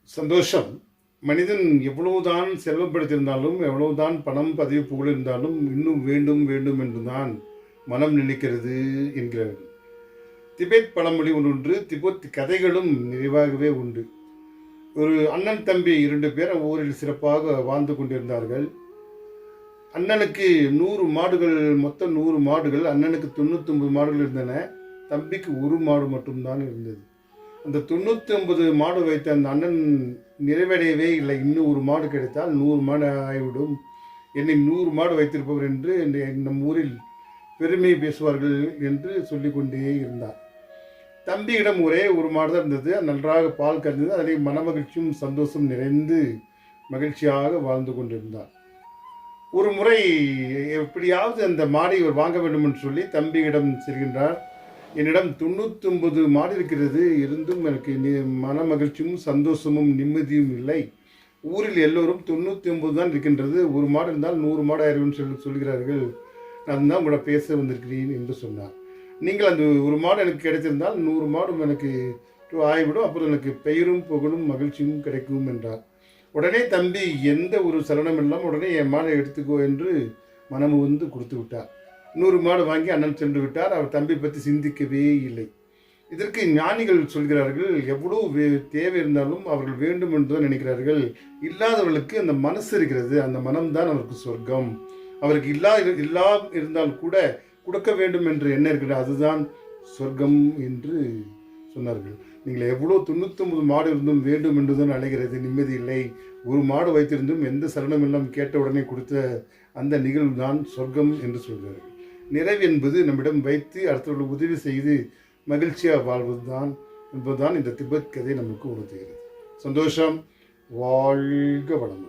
சந்தோஷம். மனிதன் எவ்வளவுதான் செல்வப்படுத்தியிருந்தாலும், எவ்வளவுதான் பணம், பதவி, புகழ் இருந்தாலும், இன்னும் வேண்டும் வேண்டும் என்று தான் மனம் நினைக்கிறது என்கிறார்கள். திபெத் பழமொழி ஒன்று, திபெத் கதைகளும் நிறைவாகவே உண்டு. ஒரு அண்ணன் தம்பி 2 பேர் ஊரில் சிறப்பாக வாழ்ந்து கொண்டிருந்தார்கள். அண்ணனுக்கு 100 மாடுகள், மொத்தம் 100 மாடுகள். அண்ணனுக்கு 99 மாடுகள் இருந்தன. தம்பிக்கு 1 மாடு மட்டும்தான் இருந்தது. அந்த 99 மாடு வைத்த அந்த அண்ணன் நிறைவடையவே இல்லை. இன்னும் 1 மாடு கிடைத்தால் 100 மாடு ஆகிவிடும். என்னை 100 மாடு வைத்திருப்பவர் என்று நம் ஊரில் பெருமை பேசுவார்கள் என்று சொல்லிக் கொண்டே இருந்தார். தம்பியிடம் ஒரே 1 மாடு தான் இருந்தது. நன்றாக பால் கறந்தது. அதில் மனமகிழ்ச்சியும் சந்தோஷம் நிறைந்து மகிழ்ச்சியாக வாழ்ந்து கொண்டிருந்தார். ஒரு முறை எப்படியாவது அந்த மாடை இவர் வாங்க வேண்டும் என்று சொல்லி தம்பியிடம் செல்கின்றார். என்னிடம் 99 மாடு இருக்கிறது, இருந்தும் எனக்கு மன மகிழ்ச்சியும் சந்தோஷமும் நிம்மதியும் இல்லை. ஊரில் எல்லோரும் 99 தான் இருக்கின்றது, 1 மாடு இருந்தால் 100 மாடு ஆயிரும் சொல்கிறார்கள். நான் தான் உங்களை பேச வந்திருக்கிறேன் என்று சொன்னார். நீங்கள் அந்த 1 மாடு எனக்கு கிடைத்திருந்தால் 100 மாடும் எனக்கு ஆகிவிடும், அப்புறம் எனக்கு பெயரும் புகழும் மகிழ்ச்சியும் கிடைக்கும் என்றார். உடனே தம்பி எந்த ஒரு சலனம் இல்லாமல் உடனே என் மாடை எடுத்துக்கோ என்று மனம் வந்து கொடுத்து விட்டார். 100 மாடு வாங்கி அண்ணன் சென்று விட்டார். அவர் தம்பி பற்றி சிந்திக்கவே இல்லை. இதற்கு ஞானிகள் சொல்கிறார்கள், எவ்வளவு தேவை இருந்தாலும் அவர்கள் வேண்டும் என்று தான் நினைக்கிறார்கள். இல்லாதவர்களுக்கு அந்த மனசு இருக்கிறது, அந்த மனம்தான் அவருக்கு சொர்க்கம். அவருக்கு இல்லா இருந்தால் கூட கொடுக்க வேண்டும் என்று எண்ணம் இருக்கிறது, அதுதான் சொர்க்கம் என்று சொன்னார்கள். நீங்கள் எவ்வளோ 99 மாடு இருந்தும் வேண்டும் என்று தான் அழைகிறது, நிம்மதி இல்லை. 1 மாடு வைத்திருந்தும் எந்த சலனம் எல்லாம் கேட்ட உடனே கொடுத்த அந்த நிகழ்வு தான் சொர்க்கம் என்று சொல்கிறார்கள். நிறைவு என்பது நம்மிடம் வைத்து அடுத்தவர்களுக்கு உதவி செய்து மகிழ்ச்சியாக வாழ்வதுதான் என்பதுதான் இந்த திபெத் கதை நமக்கு உணர்த்துகிறது. சந்தோஷம். வாழ்க வளமுடன்.